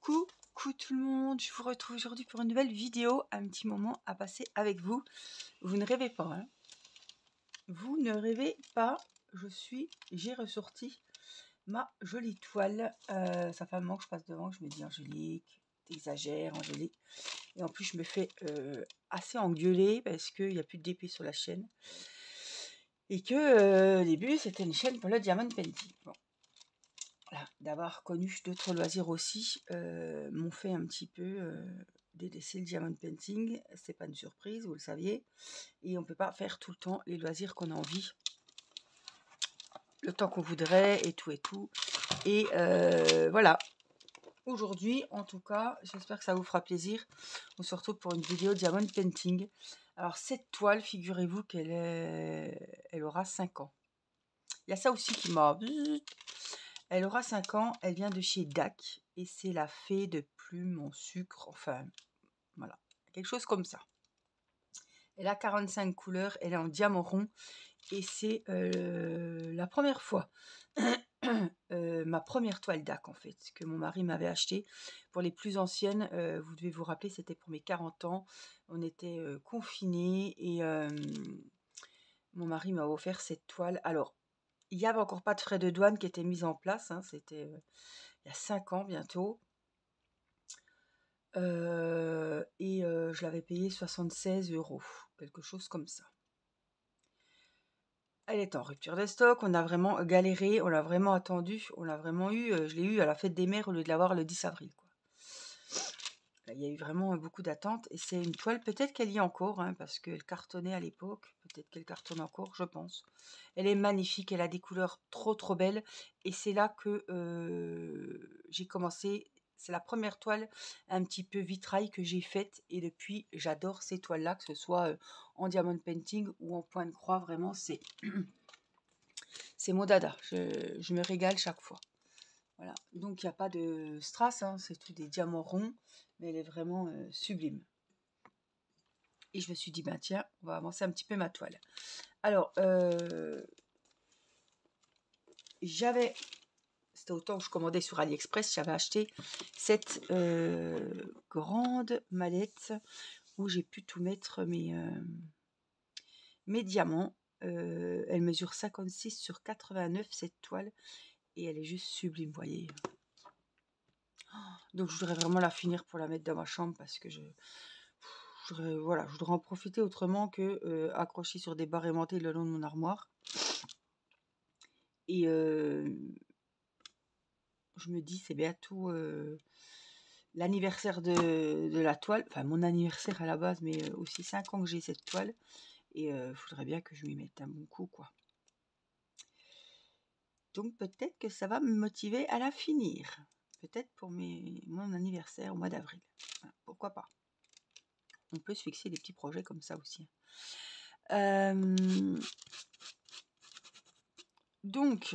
Coucou tout le monde, je vous retrouve aujourd'hui pour une nouvelle vidéo, un petit moment à passer avec vous. Vous ne rêvez pas, hein? Vous ne rêvez pas, j'ai ressorti ma jolie toile. Ça fait un moment que je passe devant, je me dis Angélique, t'exagères Angélique. Et en plus je me fais assez engueuler parce qu'il n'y a plus de DP sur la chaîne. Et que au début c'était une chaîne pour le diamond painting. Bon. Voilà, d'avoir connu d'autres loisirs aussi m'ont fait un petit peu délaisser le diamond painting. C'est pas une surprise, vous le saviez. Et on peut pas faire tout le temps les loisirs qu'on a envie, le temps qu'on voudrait et tout et tout. Et voilà. Aujourd'hui, en tout cas, j'espère que ça vous fera plaisir. On se retrouve pour une vidéo diamond painting. Alors cette toile, figurez-vous elle aura 5 ans. Il y a ça aussi qui m'a... Elle aura 5 ans, elle vient de chez DAC et c'est la fée de plume en sucre, enfin voilà, quelque chose comme ça. Elle a 45 couleurs, elle est en diamant rond et c'est la première fois, ma première toile DAC en fait, que mon mari m'avait acheté. Pour les plus anciennes, vous devez vous rappeler, c'était pour mes 40 ans, on était confinés et mon mari m'a offert cette toile. Alors, il n'y avait encore pas de frais de douane qui étaient mis en place, hein, c'était il y a 5 ans bientôt. Je l'avais payé 76 €, quelque chose comme ça. Elle est en rupture de stock, on a vraiment galéré, on l'a vraiment attendu, on l'a vraiment eu, je l'ai eu à la fête des mères au lieu de l'avoir le 10 avril, quoi. Il y a eu vraiment beaucoup d'attentes et c'est une toile, peut-être qu'elle y est encore, hein, parce qu'elle cartonnait à l'époque, peut-être qu'elle cartonne encore, je pense. Elle est magnifique, elle a des couleurs trop belles et c'est là que j'ai commencé. C'est la première toile un petit peu vitrail que j'ai faite et depuis j'adore ces toiles-là, que ce soit en diamond painting ou en point de croix, vraiment c'est mon dada, je me régale chaque fois. Voilà, donc il n'y a pas de strass, hein, c'est tout des diamants ronds, mais elle est vraiment sublime. Et je me suis dit, ben tiens, on va avancer un petit peu ma toile. Alors, c'était au temps où je commandais sur AliExpress, j'avais acheté cette grande mallette où j'ai pu tout mettre mes diamants. Elle mesure 56 sur 89 cette toile et elle est juste sublime, vous voyez. Donc je voudrais vraiment la finir pour la mettre dans ma chambre parce que je voudrais en profiter autrement que accrocher sur des barres aimantées le long de mon armoire. Et je me dis, c'est bientôt l'anniversaire de la toile, enfin mon anniversaire à la base, mais aussi 5 ans que j'ai cette toile. Et il faudrait bien que je lui mette un bon coup, quoi. Donc peut-être que ça va me motiver à la finir. Peut-être pour mon anniversaire au mois d'avril. Voilà, pourquoi pas. On peut se fixer des petits projets comme ça aussi. Donc,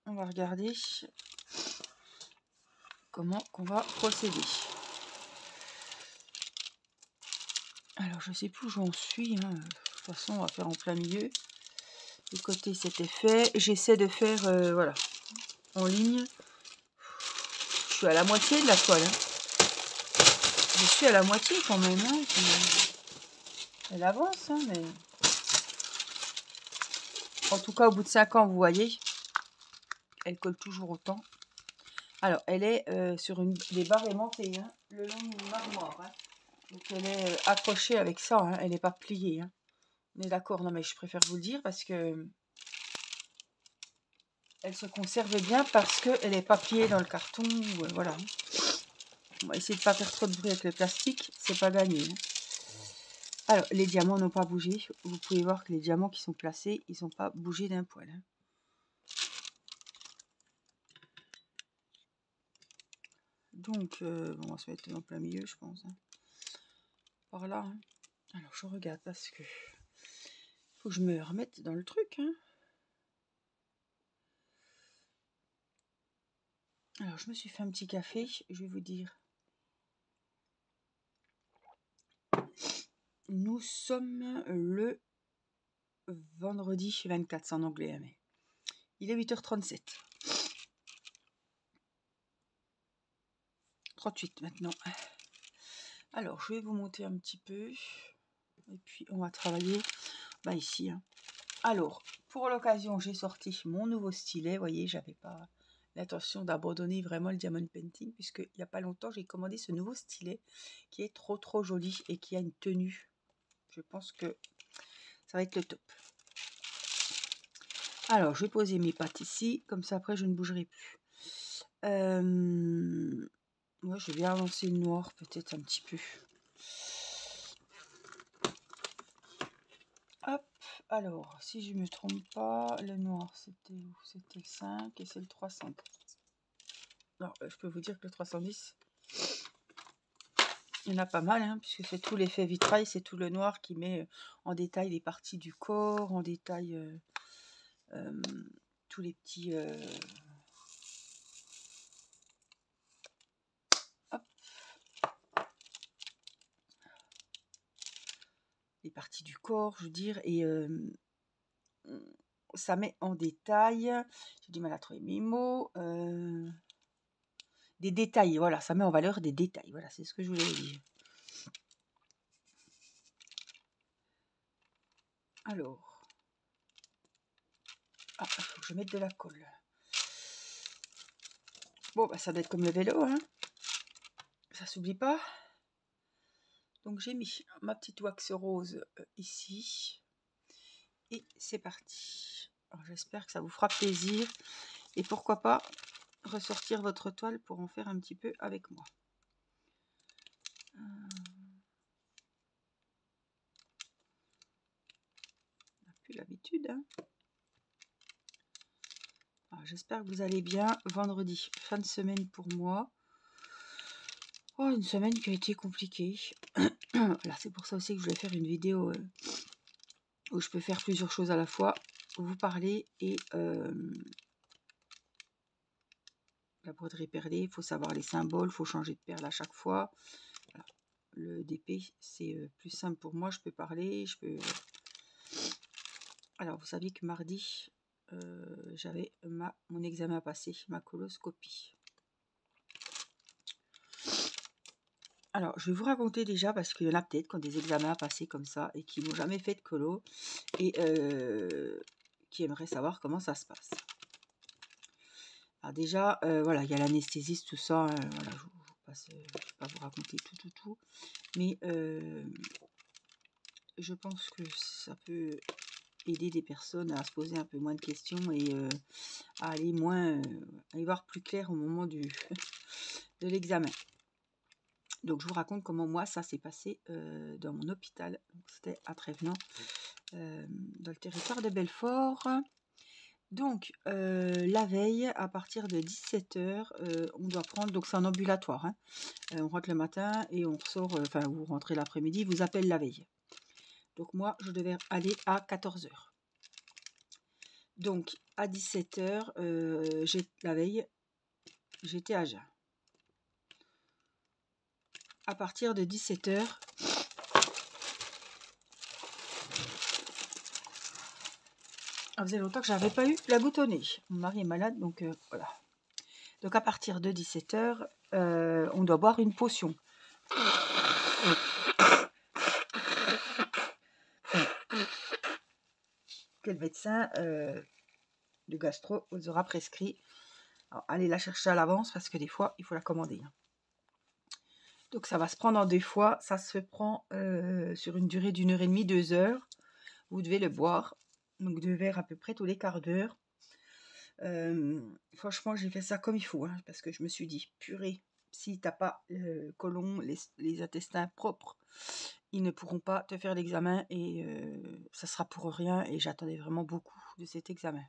on va regarder comment qu'on va procéder. Alors, je sais plus où j'en suis. Hein. De toute façon, on va faire en plein milieu. Le côté, c'était fait. J'essaie de faire, voilà, en ligne. Je suis à la moitié de la toile. Hein. Je suis à la moitié quand même. Hein. Elle avance, hein, mais... En tout cas, au bout de 5 ans, vous voyez, elle colle toujours autant. Alors, elle est sur des barres aimantées, hein, le long de mon armoire. Hein. Donc, elle est accrochée avec ça, hein, elle n'est pas pliée. Hein. On est d'accord, non mais je préfère vous le dire parce que elle se conserve bien parce qu'elle n'est pas pliée dans le carton. Voilà. On va essayer de ne pas faire trop de bruit avec le plastique, c'est pas gagné. Hein. Alors, les diamants n'ont pas bougé. Vous pouvez voir que les diamants qui sont placés, ils n'ont pas bougé d'un poil. Hein. Donc, on va se mettre en plein milieu, je pense. Hein. Par là. Hein. Alors, je regarde parce que faut que je me remette dans le truc. Hein. Alors, je me suis fait un petit café. Je vais vous dire. Nous sommes le vendredi 24, c'est en anglais. Mais il est 8h37. 38 maintenant. Alors, je vais vous monter un petit peu. Et puis, on va travailler ici. Hein. Alors, pour l'occasion, j'ai sorti mon nouveau stylet. Vous voyez, j'avais pas l'intention d'abandonner vraiment le diamond painting, puisque il n'y a pas longtemps, j'ai commandé ce nouveau stylet qui est trop joli et qui a une tenue. Je pense que ça va être le top. Alors, je vais poser mes pattes ici, comme ça après je ne bougerai plus. Moi, je vais avancer le noir peut-être un petit peu. Hop, alors, si je ne me trompe pas, le noir, c'était où? C'était le 5 et c'est le 300. Alors, je peux vous dire que le 310, il y en a pas mal, hein, puisque c'est tout l'effet vitrail, c'est tout le noir qui met en détail les parties du corps, en détail tous les petits... hop, les parties du corps, je veux dire, et ça met en détail, j'ai du mal à trouver mes mots, des détails, voilà, ça met en valeur des détails, voilà, c'est ce que je voulais dire. Alors, il faut que je mette de la colle. Bon, ça doit être comme le vélo, hein, ça s'oublie pas. Donc j'ai mis ma petite wax rose ici, et c'est parti. Alors j'espère que ça vous fera plaisir, et pourquoi pas ressortir votre toile pour en faire un petit peu avec moi. On n'a plus l'habitude, hein. J'espère que vous allez bien. Vendredi, fin de semaine pour moi. Oh, une semaine qui a été compliquée. Voilà, c'est pour ça aussi que je voulais faire une vidéo où je peux faire plusieurs choses à la fois. Vous parler et la broderie perlée, il faut savoir les symboles, il faut changer de perle à chaque fois. Voilà. Le DP, c'est plus simple pour moi. Je peux parler, je peux... Alors, vous saviez que mardi, j'avais mon examen à passer, ma coloscopie. Alors, je vais vous raconter déjà, parce qu'il y en a peut-être qui ont des examens à passer comme ça et qui n'ont jamais fait de colo et qui aimeraient savoir comment ça se passe. Alors déjà, voilà, il y a l'anesthésiste, tout ça, voilà, je ne vais pas vous raconter tout, mais je pense que ça peut aider des personnes à se poser un peu moins de questions et à aller à y voir plus clair au moment de l'examen. Donc, je vous raconte comment moi, ça s'est passé dans mon hôpital. C'était à Trévenans, dans le territoire de Belfort. Donc, la veille, à partir de 17h, on doit prendre... Donc, c'est un ambulatoire. Hein. On rentre le matin et on ressort... Enfin, vous rentrez l'après-midi, vous appelle la veille. Donc, moi, je devais aller à 14h. Donc, à 17h, la veille, j'étais à jeun. À partir de 17h, ça faisait longtemps que je n'avais pas eu la goutte au nez. Mon mari est malade, donc voilà. Donc à partir de 17h, on doit boire une potion. Que le médecin de gastro vous aura prescrit. Alors, allez la chercher à l'avance parce que des fois, il faut la commander. Donc ça va se prendre en 2 fois. Ça se prend sur une durée d'1h30, 2 heures. Vous devez le boire. Donc 2 verres à peu près tous les quarts d'heure. Franchement, j'ai fait ça comme il faut. Hein, parce que je me suis dit, purée, si t'as pas le côlon, les intestins propres, ils ne pourront pas te faire l'examen et ça sera pour rien. Et j'attendais vraiment beaucoup de cet examen.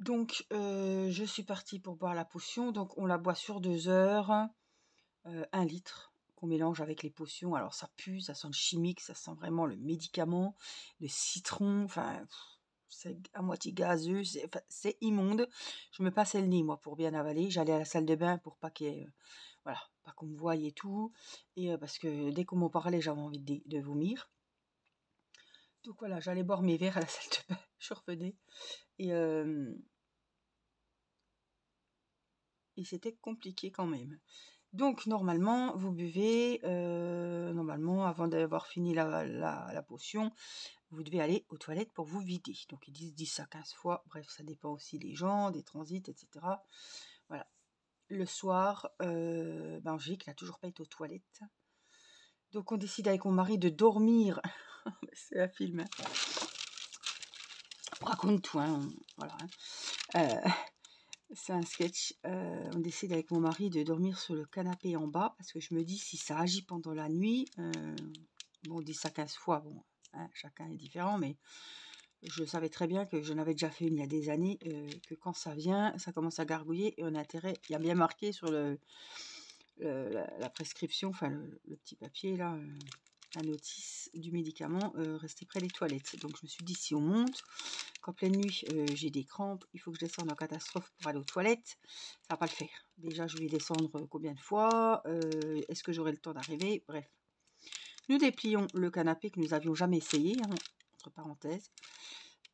Donc, je suis partie pour boire la potion. Donc, on la boit sur 2 heures, 1 litre qu'on mélange avec les potions. Alors, ça pue, ça sent le chimique, ça sent vraiment le médicament, le citron. Enfin, c'est à moitié gazeux, c'est immonde. Je me passais le nez, moi, pour bien avaler. J'allais à la salle de bain pour pas voilà, pas qu'on me voie et tout. Et parce que dès qu'on m'en parlait, j'avais envie de vomir. Donc voilà, j'allais boire mes verres à la salle de bain. Je revenais. Et et c'était compliqué quand même. Donc normalement, vous buvez, normalement avant d'avoir fini la potion, vous devez aller aux toilettes pour vous vider. Donc ils disent 10 à 15 fois, bref, ça dépend aussi des gens, des transits, etc. Voilà. Le soir, Angélique n'a toujours pas été aux toilettes. Donc on décide avec mon mari de dormir. C'est un film, hein. On raconte tout, hein. Voilà, hein. C'est un sketch. On décide avec mon mari de dormir sur le canapé en bas parce que je me dis si ça agit pendant la nuit, bon, on dit ça 15 fois, bon, hein, chacun est différent, mais je savais très bien que je n'avais déjà fait une il y a des années, que quand ça vient, ça commence à gargouiller et on a intérêt, il y a bien marqué sur la prescription, enfin le petit papier là, la notice du médicament, rester près des toilettes. Donc je me suis dit si on monte, qu'en pleine nuit j'ai des crampes, il faut que je descende en catastrophe pour aller aux toilettes, ça va pas le faire. Déjà je vais descendre combien de fois, est-ce que j'aurai le temps d'arriver, bref. Nous déplions le canapé que nous n'avions jamais essayé, hein, entre parenthèses.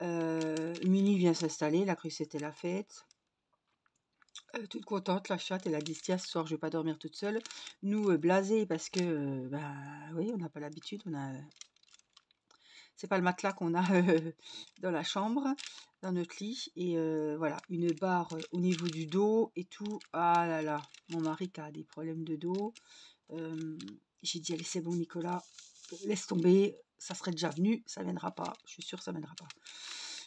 Mini vient s'installer, elle a cru que c'était la fête. Toute contente, la chatte, elle a dit tiens, ce soir je vais pas dormir toute seule. Nous blasés parce que oui, on n'a pas l'habitude, c'est pas le matelas qu'on a dans la chambre, dans notre lit, et voilà, une barre au niveau du dos et tout. Ah là là, mon mari qui a des problèmes de dos. J'ai dit allez c'est bon Nicolas, laisse tomber, ça serait déjà venu, ça viendra pas, je suis sûre que ça viendra pas.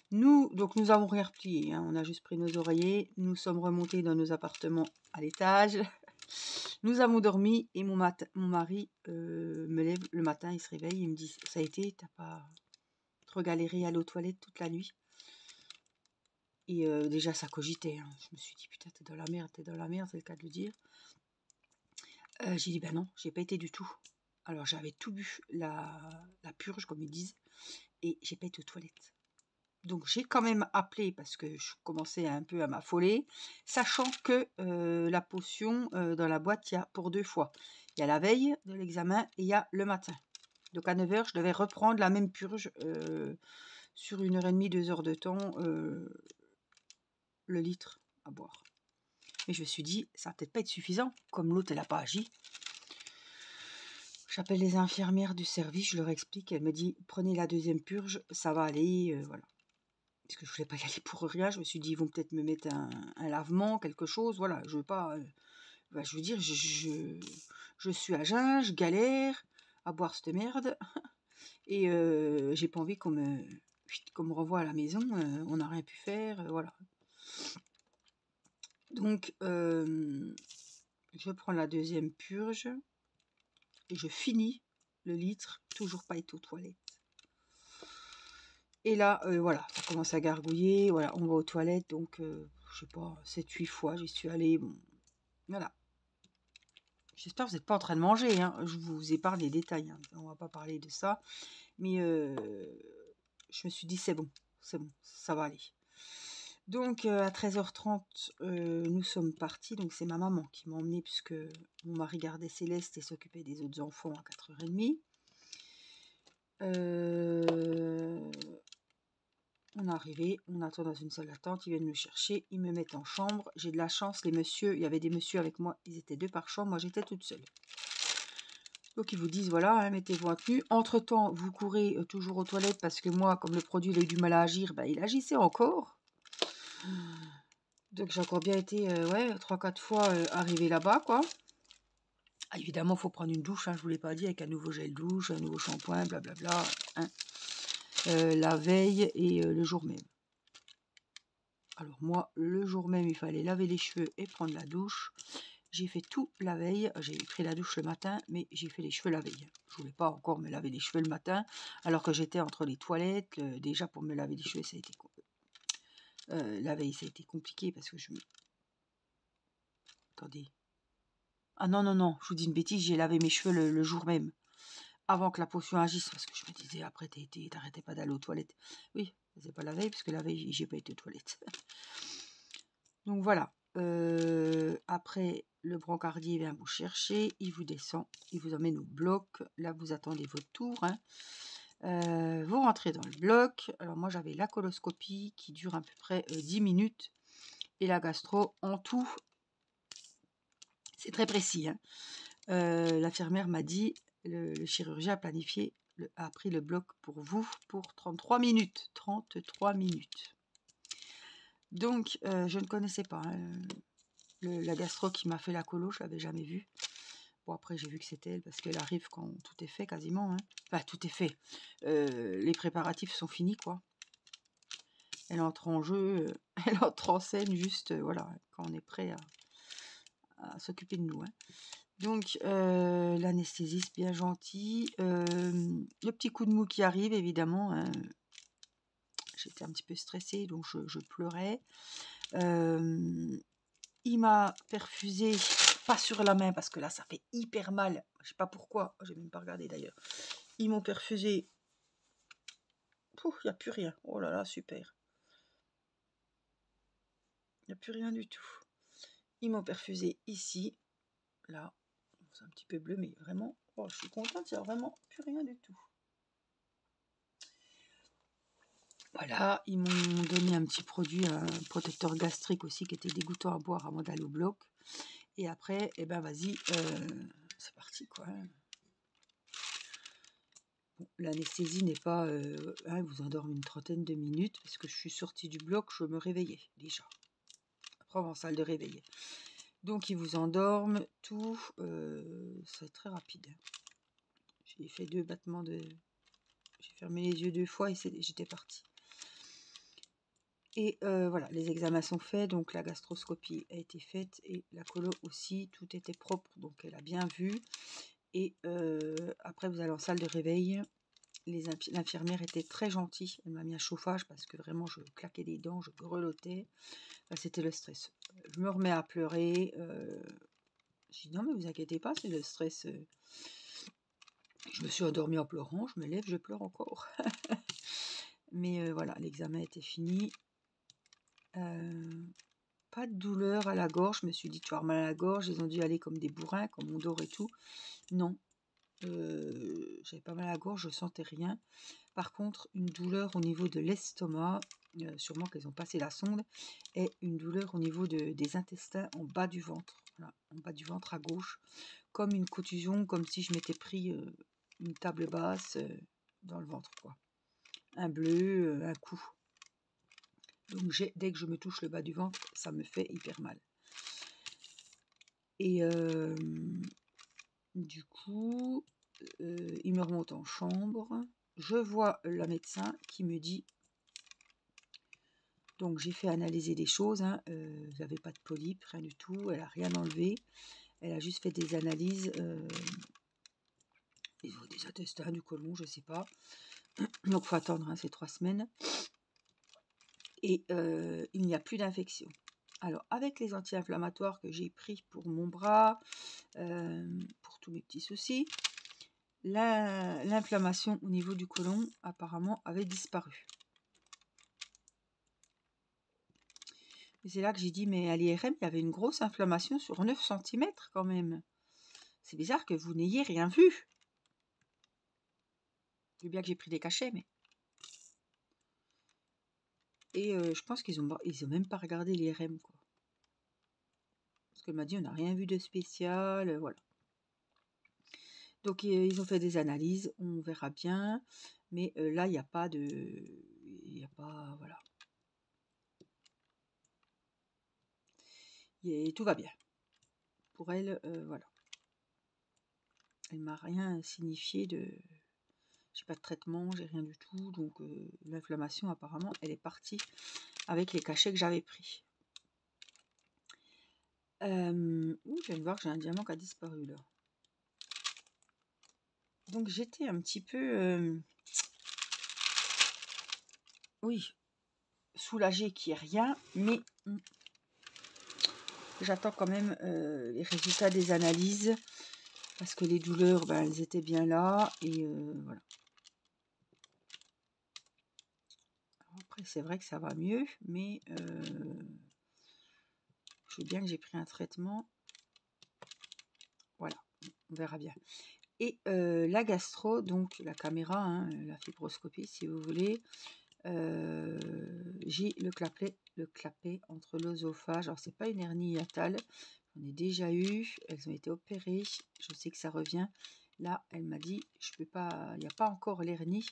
Nous avons rien replié, hein, on a juste pris nos oreillers, nous sommes remontés dans nos appartements à l'étage, nous avons dormi et mon mari me lève le matin, il se réveille, il me dit ça a été, t'as pas trop galéré à aller aux toilettes toute la nuit? Et déjà ça cogitait, hein. Je me suis dit putain t'es dans la merde, c'est le cas de le dire. J'ai dit ben non, j'ai pas été du tout. Alors j'avais tout bu, la purge comme ils disent, et j'ai pas été aux toilettes. Donc j'ai quand même appelé parce que je commençais un peu à m'affoler, sachant que la potion dans la boîte, il y a pour 2 fois. Il y a la veille de l'examen et il y a le matin. Donc à 9 h, je devais reprendre la même purge sur 1h30, 2 heures de temps, le litre à boire. Mais je me suis dit, ça va peut-être pas être suffisant, comme l'autre elle n'a pas agi. J'appelle les infirmières du service, je leur explique, elle me dit, prenez la deuxième purge, ça va aller, voilà. Parce que je voulais pas y aller pour rien, je me suis dit ils vont peut-être me mettre un lavement, quelque chose, voilà, je veux pas, je veux dire, je suis à jeun, je galère à boire cette merde, et j'ai pas envie qu'on me renvoie à la maison, on n'a rien pu faire, voilà. Donc, je prends la deuxième purge, et je finis le litre, toujours pas été aux toilettes. Et là, voilà, ça commence à gargouiller, voilà, on va aux toilettes, donc, je sais pas, 7-8 fois, j'y suis allée, bon, voilà. J'espère que vous n'êtes pas en train de manger, hein, je vous épargne les détails, hein, on va pas parler de ça, mais je me suis dit c'est bon, ça va aller. Donc, à 13h30, nous sommes partis, donc c'est ma maman qui m'a emmenée, puisque mon mari gardait Céleste et s'occupait des autres enfants à 4h30. On est arrivé, on attend dans une salle d'attente, ils viennent me chercher, ils me mettent en chambre. J'ai de la chance, les messieurs, il y avait des messieurs avec moi, ils étaient 2 par chambre, moi j'étais toute seule. Donc ils vous disent voilà, hein, mettez-vous en tenue. Entre-temps, vous courez toujours aux toilettes parce que moi, comme le produit il a eu du mal à agir, il agissait encore. Donc j'ai encore bien été 3-4 fois arrivé là-bas, quoi. Ah, évidemment, il faut prendre une douche, hein, je ne vous l'ai pas dit, avec un nouveau gel douche, un nouveau shampoing, blablabla. Hein. La veille et le jour même. Alors moi, le jour même, il fallait laver les cheveux et prendre la douche. J'ai fait tout la veille. J'ai pris la douche le matin, mais j'ai fait les cheveux la veille. Je voulais pas encore me laver les cheveux le matin, alors que j'étais entre les toilettes. Déjà, pour me laver les cheveux, ça a été la veille, ça a été compliqué parce que je me... Attendez. Ah non, non, non, je vous dis une bêtise, j'ai lavé mes cheveux le jour même. Avant que la potion agisse, parce que je me disais, après, t'arrêtais pas d'aller aux toilettes. Oui, c'est pas la veille, parce que la veille, j'ai pas été aux toilettes. Donc voilà. Après, le brancardier vient vous chercher, il vous descend, il vous emmène au bloc. Là, vous attendez votre tour. Hein. Vous rentrez dans le bloc. Alors moi, j'avais la coloscopie qui dure à peu près 10 minutes. Et la gastro, en tout, C'est très précis, hein. L'infirmière m'a dit, le chirurgien a pris le bloc pour vous pour 33 minutes. 33 minutes. Donc, je ne connaissais pas, hein, la gastro qui m'a fait la colo, je l'avais jamais vue. Bon, après, j'ai vu que c'était elle, parce qu'elle arrive quand tout est fait, quasiment, hein. Enfin, tout est fait. Les préparatifs sont finis, quoi. Elle entre en jeu, elle entre en scène juste, voilà, quand on est prêt à s'occuper de nous, hein. Donc, l'anesthésiste bien gentil. Le petit coup de mou qui arrive, évidemment, hein. J'étais un petit peu stressée, donc je pleurais. Il m'a perfusé, pas sur la main, parce que là, ça fait hyper mal. Je sais pas pourquoi, j'ai même pas regardé d'ailleurs. Ils m'ont perfusé. Il n'y a plus rien. Oh là là, super. Il n'y a plus rien du tout. Ils m'ont perfusé ici, là. C'est un petit peu bleu, mais vraiment, oh, je suis contente, il n'y a vraiment plus rien du tout. Voilà, ils m'ont donné un petit produit, un protecteur gastrique aussi, qui était dégoûtant à boire avant d'aller au bloc. Et après, eh ben vas-y, c'est parti, quoi. Bon, l'anesthésie n'est pas... hein, vous endorme une trentaine de minutes, parce que je suis sortie du bloc, je me réveillais déjà. Après, en salle de réveil. Donc, ils vous endorment, tout. C'est très rapide. J'ai fait 2 battements de... J'ai fermé les yeux 2 fois et j'étais partie. Et voilà, les examens sont faits, donc la gastroscopie a été faite et la colo aussi, tout était propre, donc elle a bien vu. Et après, vous allez en salle de réveil. L'infirmière était très gentille, elle m'a mis un chauffage parce que vraiment je claquais des dents, je grelottais. Enfin, c'était le stress. Je me remets à pleurer. Je dis non, mais vous inquiétez pas, c'est le stress. Je me suis endormie en pleurant, je me lève, je pleure encore. Mais voilà, l'examen était fini. Pas de douleur à la gorge, je me suis dit tu as mal à la gorge, ils ont dû aller comme des bourrins, comme on dort et tout. Non, j'avais pas mal à la gorge, je sentais rien. Par contre, une douleur au niveau de l'estomac, sûrement qu'elles ont passé la sonde, et une douleur au niveau des intestins en bas du ventre, voilà, en bas du ventre à gauche, comme une contusion, comme si je m'étais pris une table basse dans le ventre, quoi. Un bleu, un coup. Donc dès que je me touche le bas du ventre, ça me fait hyper mal. Et du coup, il me remonte en chambre. Je vois la médecin qui me dit, donc j'ai fait analyser des choses, hein, j'avais pas de polype, rien du tout, elle a rien enlevé, elle a juste fait des analyses, des intestins, du côlon, je sais pas. Donc faut attendre, hein, c'est 3 semaines. Et il n'y a plus d'infection. Alors avec les anti-inflammatoires que j'ai pris pour mon bras, pour tous mes petits soucis, l'inflammation au niveau du côlon apparemment avait disparu. Et c'est là que j'ai dit, mais à l'IRM, il y avait une grosse inflammation sur 9 cm quand même. C'est bizarre que vous n'ayez rien vu. C'est bien que j'ai pris des cachets, mais... Et je pense qu'ils ont même pas regardé l'IRM, quoi. Parce qu'elle m'a dit, on n'a rien vu de spécial, voilà. Donc ils ont fait des analyses, on verra bien. Mais là, il n'y a pas de... Il n'y a pas... Voilà. Tout va bien. Pour elle, voilà. Elle m'a rien signifié de... J'ai pas de traitement, j'ai rien du tout. Donc l'inflammation, apparemment, elle est partie avec les cachets que j'avais pris. Je viens de voir que j'ai un diamant qui a disparu là. Donc j'étais un petit peu... oui, soulagée qu'il n'y ait rien, mais j'attends quand même les résultats des analyses. Parce que les douleurs, ben, elles étaient bien là. Et voilà. Alors après, c'est vrai que ça va mieux. Mais je veux bien que j'ai pris un traitement. Voilà, on verra bien. Et la gastro, donc la caméra, hein, la fibroscopie si vous voulez. J'ai le clapet entre l'œsophage. Alors, c'est pas une hernie hiatale. J'en ai déjà eu, elles ont été opérées, je sais que ça revient. Là, elle m'a dit, je peux pas, il n'y a pas encore l'hernie,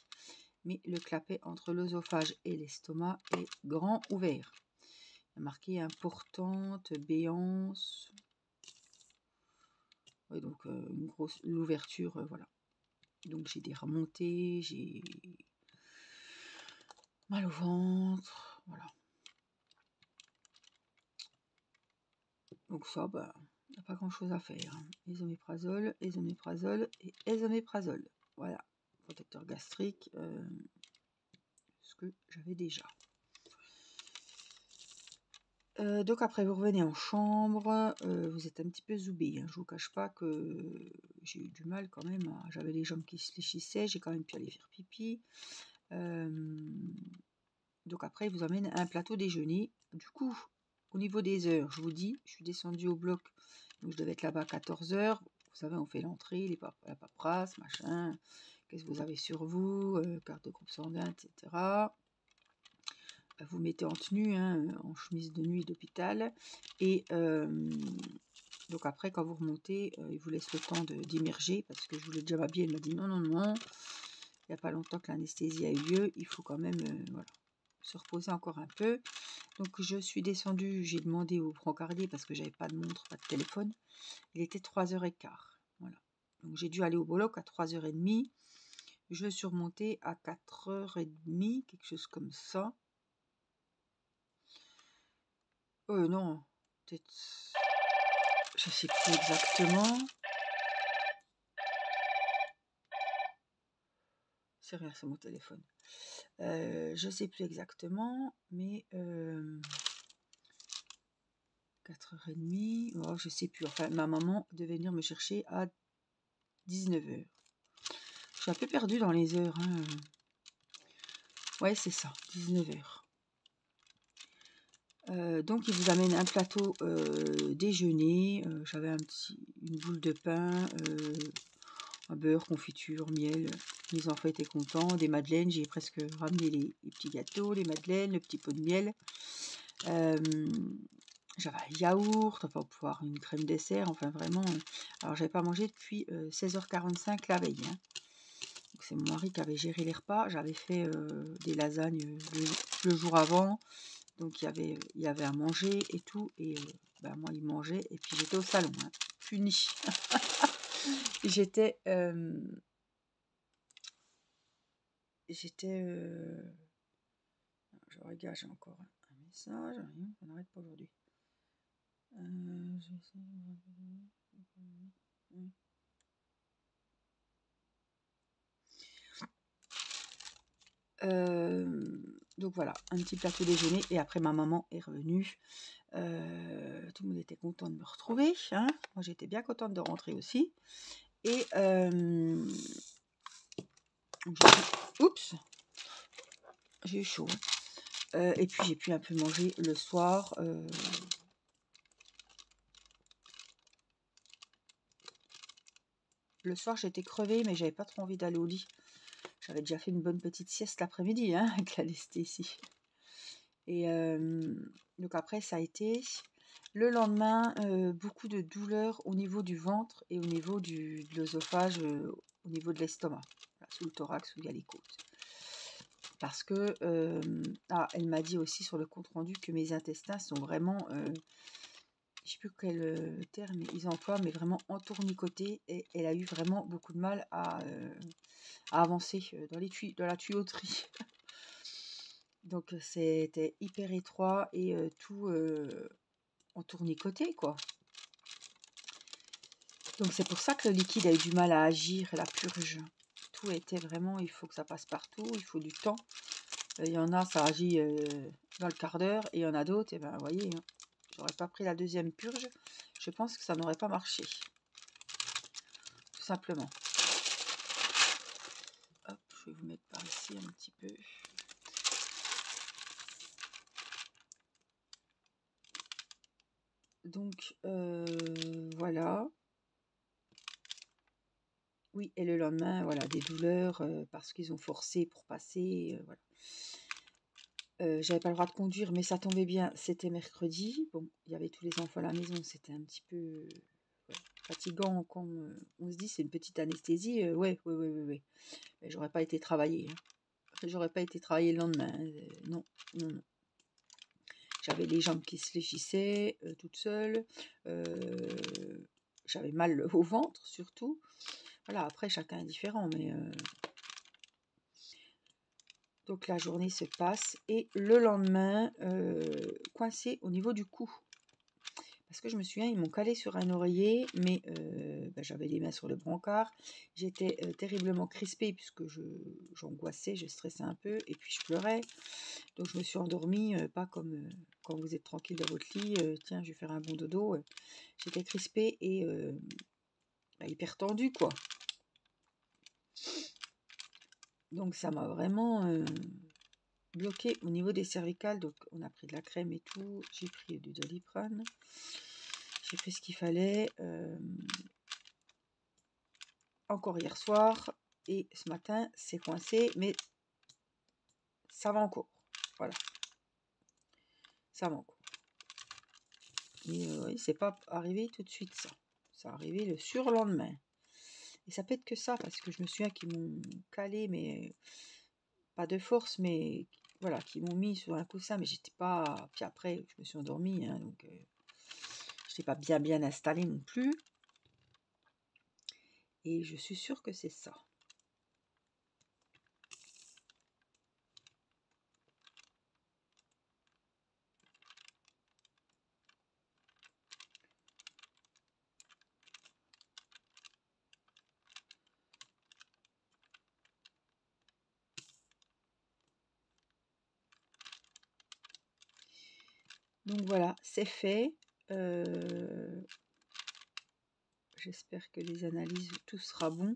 mais le clapet entre l'œsophage et l'estomac est grand ouvert. Il y a marqué importante, béance. Oui, donc une grosse, l'ouverture, voilà. Donc j'ai des remontées, j'ai mal au ventre, voilà. Donc ça, bah, il n'y a pas grand chose à faire. Hein. Esoméprazole, esoméprazole et esoméprazole. Voilà, protecteur gastrique, ce que j'avais déjà. Donc après vous revenez en chambre, vous êtes un petit peu zoubé, hein. Je vous cache pas que j'ai eu du mal quand même, j'avais les jambes qui se fléchissaient, j'ai quand même pu aller faire pipi. Donc après il vous emmène à un plateau déjeuner. Du coup, au niveau des heures, je vous dis, je suis descendue au bloc, donc je devais être là-bas à 14 h. Vous savez, on fait l'entrée, la paperasse, machin, qu'est-ce que vous avez sur vous, carte de groupe sanguin, etc. Vous mettez en tenue, hein, en chemise de nuit d'hôpital. Et donc après, quand vous remontez, il vous laisse le temps d'immerger, parce que je voulais déjà m'habiller. Elle m'a dit non, non, non, il n'y a pas longtemps que l'anesthésie a eu lieu, il faut quand même voilà, se reposer encore un peu. Donc je suis descendue, j'ai demandé au brancardier, parce que j'avais pas de montre, pas de téléphone. Il était 3h15. Voilà. Donc j'ai dû aller au bloc à 3h30. Je suis remontée à 4h30, quelque chose comme ça. Non, peut-être, je sais plus exactement. C'est rien, c'est mon téléphone. Je sais plus exactement, mais 4h30, oh, je sais plus. Enfin, ma maman devait venir me chercher à 19h. Je suis un peu perdue dans les heures. Hein. Ouais, c'est ça, 19h. Donc il vous amène un plateau déjeuner. J'avais une boule de pain, un beurre, confiture, miel. Les enfants étaient contents. Des madeleines, j'ai presque ramené les petits gâteaux, les madeleines, le petit pot de miel. J'avais un yaourt, enfin pour pouvoir une crème dessert, enfin vraiment. Alors j'avais pas mangé depuis 16h45 la veille. Hein. C'est mon mari qui avait géré les repas. J'avais fait des lasagnes le jour avant. Donc il y avait à manger et tout. Et moi, il mangeait. Et puis j'étais au salon, hein, punie. J'étais... je regarde, j'ai encore un message. On n'arrête pas aujourd'hui. Donc voilà, un petit plateau déjeuner. Et après, ma maman est revenue. Tout le monde était content de me retrouver. Hein. Moi, j'étais bien contente de rentrer aussi. Et oups, j'ai eu chaud. Et puis j'ai pu un peu manger le soir. Le soir, j'étais crevée, mais j'avais pas trop envie d'aller au lit. J'avais déjà fait une bonne petite sieste l'après-midi, hein, avec l'anesthésie. Et donc après, ça a été le lendemain, beaucoup de douleurs au niveau du ventre et au niveau de l'œsophage, au niveau de l'estomac, voilà, sous le thorax où il y a les côtes. Parce que, elle m'a dit aussi sur le compte rendu que mes intestins sont vraiment, je ne sais plus quel terme ils emploient, mais vraiment entournicotés, et elle a eu vraiment beaucoup de mal à avancer dans la tuyauterie. Donc c'était hyper étroit et tout entournicoté, quoi. Donc c'est pour ça que le liquide a eu du mal à agir, la purge. Tout était vraiment, il faut que ça passe partout, il faut du temps. Il y en a, ça agit dans le quart d'heure, et il y en a d'autres, et ben vous voyez, hein, j'aurais pas pris la deuxième purge, je pense que ça n'aurait pas marché. Tout simplement. Hop, je vais vous mettre par ici un petit peu. Donc voilà. Oui, et le lendemain, voilà, des douleurs parce qu'ils ont forcé pour passer, voilà. J'avais pas le droit de conduire, mais ça tombait bien, c'était mercredi. Bon, il y avait tous les enfants à la maison, c'était un petit peu ouais, fatigant quand on se dit c'est une petite anesthésie. Ouais, ouais, ouais, ouais, ouais. Mais j'aurais pas été travailler. Hein. J'aurais pas été travailler le lendemain. Non, non, non. J'avais les jambes qui se léchissaient toute seule. J'avais mal au ventre surtout. Voilà, après chacun est différent, mais donc la journée se passe et le lendemain, coincé au niveau du cou. Parce que je me souviens, ils m'ont calé sur un oreiller, mais j'avais les mains sur le brancard. J'étais terriblement crispée puisque j'angoissais, je stressais un peu et puis je pleurais. Donc je me suis endormie, pas comme quand vous êtes tranquille dans votre lit, tiens, je vais faire un bon dodo. J'étais crispée et hyper tendue, quoi. Donc ça m'a vraiment bloqué au niveau des cervicales. Donc on a pris de la crème et tout. J'ai pris du Doliprane. J'ai pris ce qu'il fallait. Encore hier soir. Et ce matin, c'est coincé. Mais ça va encore. Voilà. Ça va encore. Mais oui, c'est pas arrivé tout de suite, ça. Ça est arrivé le surlendemain. Et ça peut être que ça, parce que je me souviens qu'ils m'ont calé, mais pas de force, mais voilà, qu'ils m'ont mis sur un coussin, mais j'étais pas. Puis après, je me suis endormie, hein, donc je n'étais pas bien installée non plus. Et je suis sûre que c'est ça. Donc voilà, c'est fait. J'espère que les analyses, tout sera bon.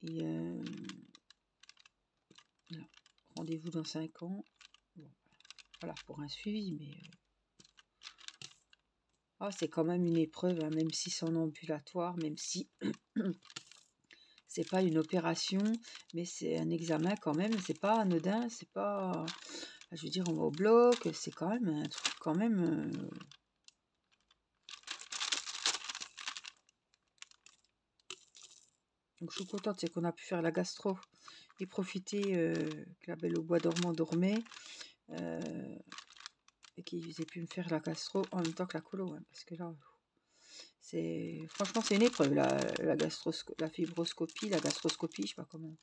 Et voilà. Rendez-vous dans 5 ans. Bon, voilà, pour un suivi, mais c'est quand même une épreuve, hein, même si c'est en ambulatoire, même si c'est pas une opération, mais c'est un examen quand même. C'est pas anodin, c'est pas. Je veux dire, on va au bloc, c'est quand même un truc quand même. Donc je suis contente, c'est qu'on a pu faire la gastro et profiter que la Belle au Bois dormant dormait et qu'ils aient pu me faire la gastro en même temps que la colo, hein, parce que là, franchement c'est une épreuve la fibroscopie, la gastroscopie, je sais pas comment.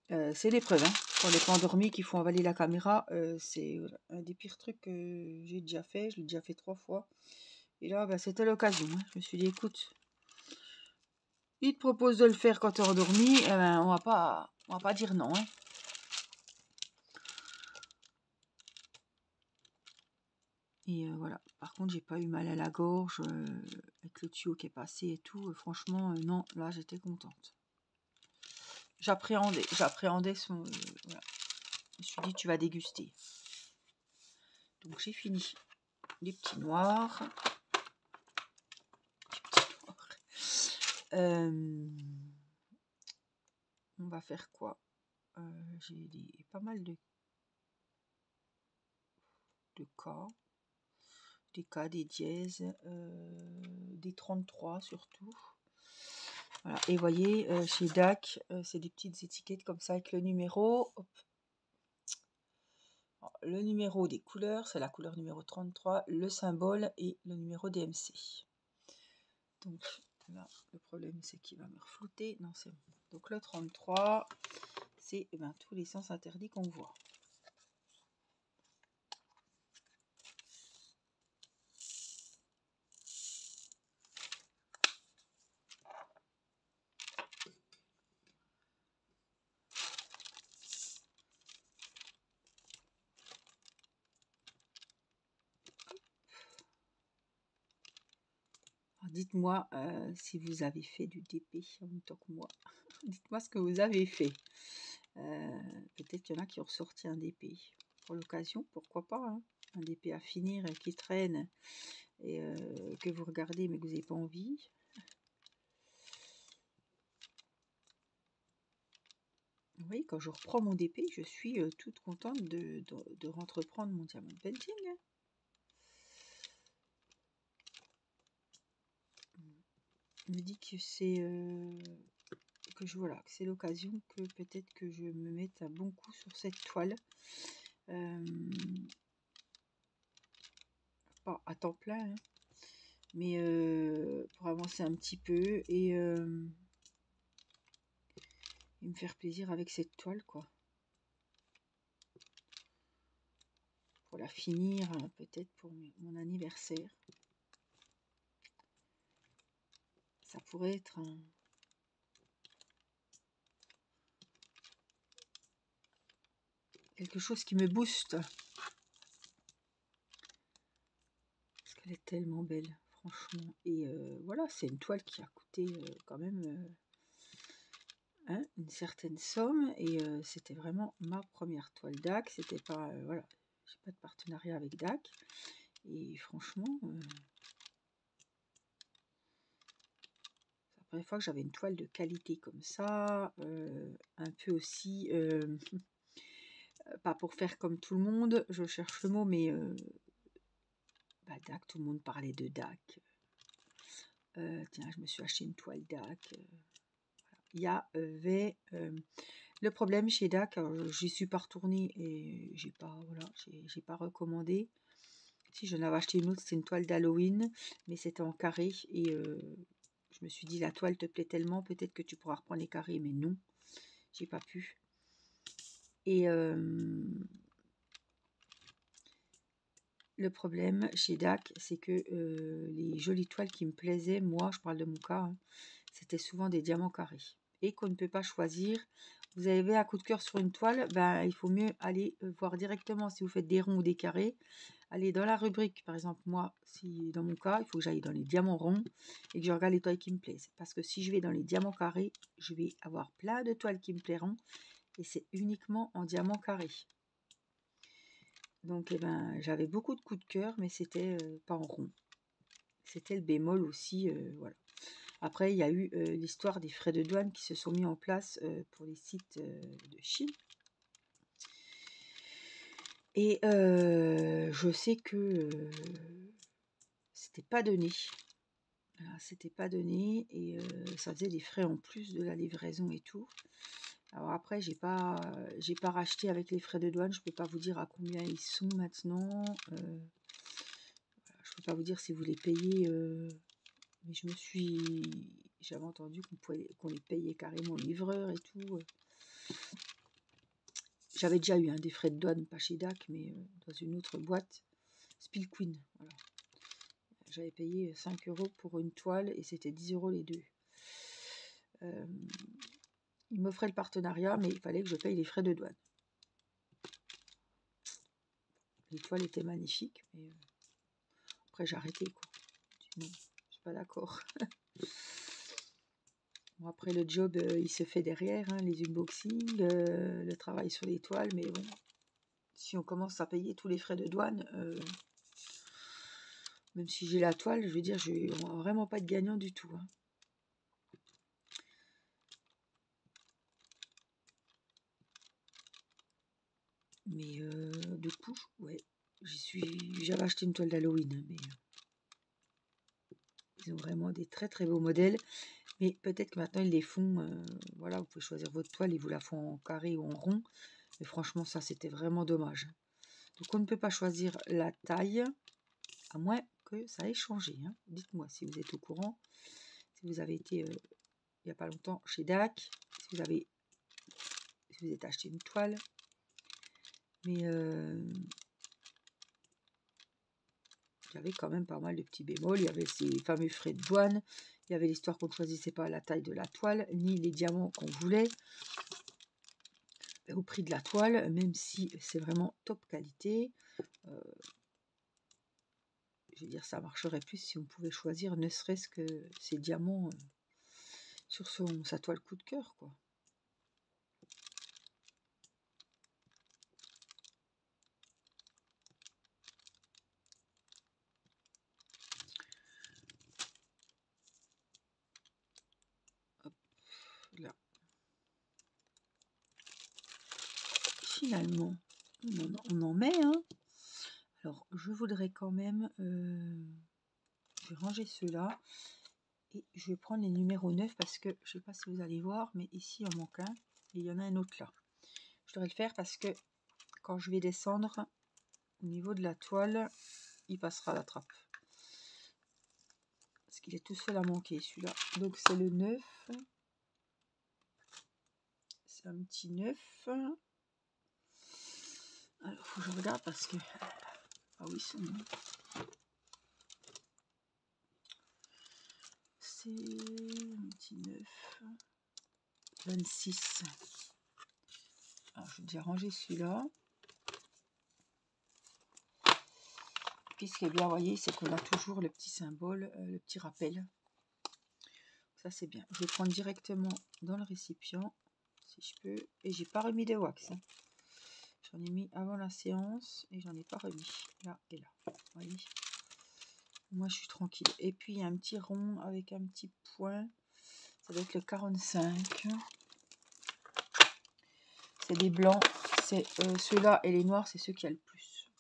C'est une épreuve, hein. Pour les pas endormis qui font avaler la caméra, c'est un des pires trucs que j'ai déjà fait. Je l'ai déjà fait 3 fois. Et là, c'était l'occasion. Hein. Je me suis dit, écoute, il te propose de le faire quand tu es endormi, on va pas dire non. Hein. Et voilà. Par contre, j'ai pas eu mal à la gorge avec le tuyau qui est passé et tout. Franchement, non, là, j'étais contente. J'appréhendais son. Voilà. Je me suis dit, tu vas déguster. Donc, j'ai fini les petits noirs. On va faire quoi? J'ai pas mal de cas. Des cas, des dièses, des 33 surtout. Voilà. Et vous voyez, chez DAC, c'est des petites étiquettes comme ça avec le numéro. Hop. Alors, le numéro des couleurs, c'est la couleur numéro 33, le symbole et le numéro DMC. Donc là, le problème c'est qu'il va me reflouter. Non, c'est bon. Donc le 33, c'est tous les sens interdits qu'on voit. Dites-moi si vous avez fait du DP en même temps que moi. Dites-moi ce que vous avez fait. Peut-être qu'il y en a qui ont ressorti un DP. Pour l'occasion, pourquoi pas. Hein. Un DP à finir qui traîne et que vous regardez mais que vous n'avez pas envie. Vous voyez, quand je reprends mon DP, je suis toute contente de entreprendre mon diamond painting. Je me dis que c'est voilà, que c'est l'occasion que peut-être que je me mette un bon coup sur cette toile. Pas à temps plein, hein, mais pour avancer un petit peu et me faire plaisir avec cette toile, quoi. Pour la finir, hein, peut-être pour mon anniversaire. Ça pourrait être quelque chose qui me booste. Parce qu'elle est tellement belle, franchement. Et voilà, c'est une toile qui a coûté quand même hein, une certaine somme. Et c'était vraiment ma première toile DAC. C'était pas, voilà, j'ai pas de partenariat avec DAC. Et franchement, c'est la première fois que j'avais une toile de qualité comme ça. Un peu aussi, pas pour faire comme tout le monde, je cherche le mot, mais bah, DAC, tout le monde parlait de DAC. Tiens, je me suis acheté une toile DAC. Il y avait le problème chez DAC, j'y suis pas retournée et j'ai pas, voilà, j'ai pas recommandé. Si j'en avais acheté une autre, c'est une toile d'Halloween, mais c'était en carré et je me suis dit la toile te plaît tellement, peut-être que tu pourras reprendre les carrés, mais non, j'ai pas pu. Et le problème chez DAC, c'est que les jolies toiles qui me plaisaient, moi, je parle de mon cas, hein, c'était souvent des diamants carrés. Et qu'on ne peut pas choisir. Vous avez un coup de cœur sur une toile, ben, il faut mieux aller voir directement si vous faites des ronds ou des carrés. Allez dans la rubrique, par exemple, moi, si dans mon cas, il faut que j'aille dans les diamants ronds et que je regarde les toiles qui me plaisent. Parce que si je vais dans les diamants carrés, je vais avoir plein de toiles qui me plairont. Et c'est uniquement en diamants carrés. Donc, eh ben, j'avais beaucoup de coups de cœur, mais c'était pas en rond. C'était le bémol aussi, voilà. Après, il y a eu l'histoire des frais de douane qui se sont mis en place pour les sites de Chine. Et je sais que c'était pas donné. Voilà, c'était pas donné et ça faisait des frais en plus de la livraison et tout. Alors après, j'ai pas racheté avec les frais de douane. Je peux pas vous dire à combien ils sont maintenant. Je peux pas vous dire si vous les payez. Mais j'avais entendu qu'on les payait carrément au livreur et tout. J'avais déjà eu des frais de douane, pas chez DAC, mais dans une autre boîte. Spillqueen, voilà. J'avais payé 5 € pour une toile et c'était 10 € les deux. Ils m'offraient le partenariat, mais il fallait que je paye les frais de douane. Les toiles étaient magnifiques, mais après j'ai arrêté, quoi. Non, je suis pas d'accord. Bon, après le job, il se fait derrière, hein, les unboxings, le travail sur les toiles, mais bon, si on commence à payer tous les frais de douane, même si j'ai la toile, je veux dire, on va vraiment pas être gagnant du tout. Hein. Mais du coup, ouais, j'avais acheté une toile d'Halloween, hein, mais ils ont vraiment des très très beaux modèles. Mais peut-être que maintenant ils les font, voilà, vous pouvez choisir votre toile, ils vous la font en carré ou en rond. Mais franchement, ça c'était vraiment dommage. Donc on ne peut pas choisir la taille, à moins que ça ait changé. Hein. Dites-moi si vous êtes au courant, si vous avez été il n'y a pas longtemps chez DAC, si vous êtes acheté une toile. Mais il y avait quand même pas mal de petits bémols. Il y avait ces fameux frais de douane. Il y avait l'histoire qu'on ne choisissait pas la taille de la toile, ni les diamants qu'on voulait au prix de la toile, même si c'est vraiment top qualité. Je veux dire, ça marcherait plus si on pouvait choisir ne serait-ce que ces diamants sur sa toile coup de cœur, quoi. Hop, là. finalement, on en met, hein. Alors, je voudrais quand même... je vais ranger ceux-là. Et je vais prendre les numéros 9 parce que, je ne sais pas si vous allez voir, mais ici, il en manque un. Et il y en a un autre là. Je devrais le faire parce que quand je vais descendre, au niveau de la toile, il passera à la trappe. Parce qu'il est tout seul à manquer, celui-là. Donc, c'est le 9. C'est un petit 9. Alors, il faut que je regarde parce que... Ah oui, c'est bon. C'est un petit 9. 26. Alors, je vais déjà ranger celui-là. Puis, ce qui est bien, vous voyez, c'est qu'on a toujours le petit symbole, le petit rappel. Ça, c'est bien. Je vais prendre directement dans le récipient, si je peux. Et j'ai pas remis de wax. Hein. J'en ai mis avant la séance et j'en ai pas remis. Là et là. Vous voyez. Moi, je suis tranquille. Et puis, il y a un petit rond avec un petit point. Ça doit être le 45. C'est des blancs. C'est ceux-là et les noirs, c'est ceux qui a le plus.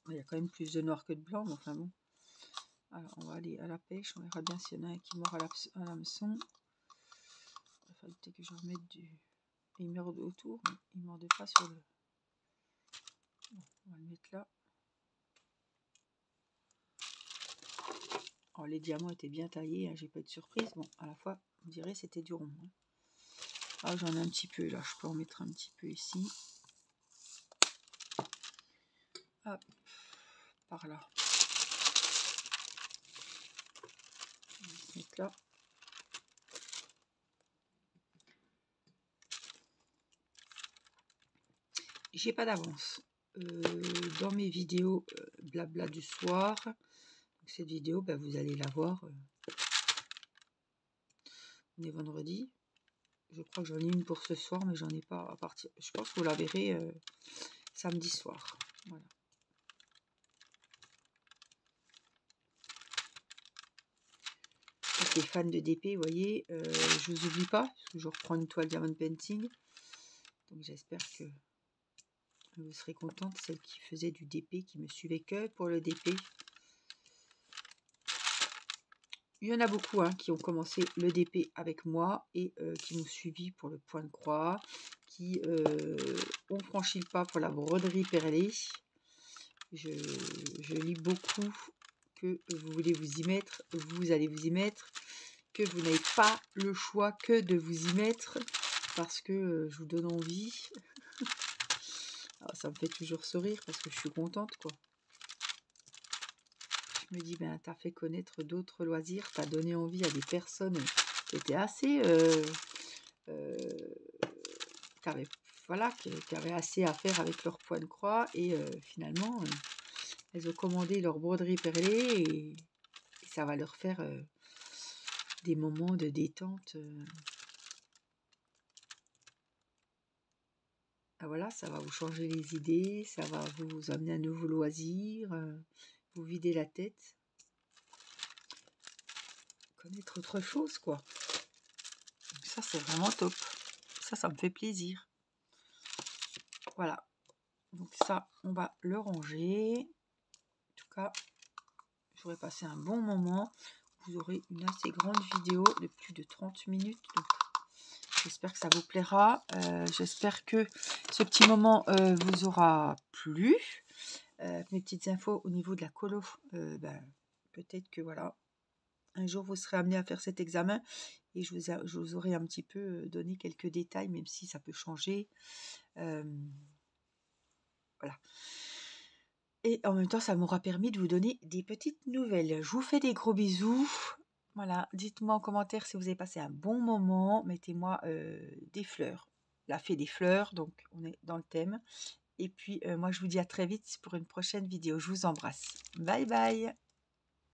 Il y a quand même plus de noirs que de blancs, mais enfin bon. Alors, on va aller à la pêche. On verra bien s'il y en a un qui mord à l'hameçon. Il va falloir que je remette du... Il mord autour, mais il ne mord pas sur le... Bon, on va le mettre là. Alors, les diamants étaient bien taillés, hein, j'ai pas eu de surprise. Bon, à la fois, on dirait c'était du rond. Hein. Ah, j'en ai un petit peu là, je peux en mettre un petit peu ici. Hop, par là. On va se mettre là. J'ai pas d'avance dans mes vidéos blabla du soir. Donc, cette vidéo, ben, vous allez la voir. On est vendredi. Je crois que j'en ai une pour ce soir, mais j'en ai pas à partir. Je pense que vous la verrez samedi soir. Voilà. Les fans de DP, vous voyez, je vous oublie pas, parce que je reprends une toile Diamond Painting. Donc j'espère que vous serez contente, celle qui faisait du DP, qui me suivait que pour le DP. Il y en a beaucoup hein, qui ont commencé le DP avec moi et qui m'ont suivi pour le point de croix, qui ont franchi le pas pour la broderie perlée. Je lis beaucoup que vous voulez vous y mettre, vous allez vous y mettre, que vous n'avez pas le choix que de vous y mettre parce que je vous donne envie. Alors, ça me fait toujours sourire parce que je suis contente quoi. Je me dis ben t'as fait connaître d'autres loisirs, t'as donné envie à des personnes qui étaient assez voilà, qui avaient assez à faire avec leur point de croix et finalement elles ont commandé leur broderie perlée et ça va leur faire des moments de détente. Ah, voilà, ça va vous changer les idées, ça va vous amener un nouveau loisir, vous vider la tête. Connaître autre chose, quoi. Donc ça, c'est vraiment top. Ça me fait plaisir. Voilà. Donc ça, on va le ranger. En tout cas, j'aurai passé un bon moment. Vous aurez une assez grande vidéo de plus de 30 minutes. Donc, j'espère que ça vous plaira. J'espère que ce petit moment vous aura plu. Mes petites infos au niveau de la colo, peut-être que voilà, un jour vous serez amené à faire cet examen et je vous aurai un petit peu donné quelques détails, même si ça peut changer. Voilà. Et en même temps, ça m'aura permis de vous donner des petites nouvelles. Je vous fais des gros bisous. Voilà, dites-moi en commentaire si vous avez passé un bon moment. Mettez-moi des fleurs. La fée des fleurs, donc on est dans le thème. Et puis, moi, je vous dis à très vite pour une prochaine vidéo. Je vous embrasse. Bye bye.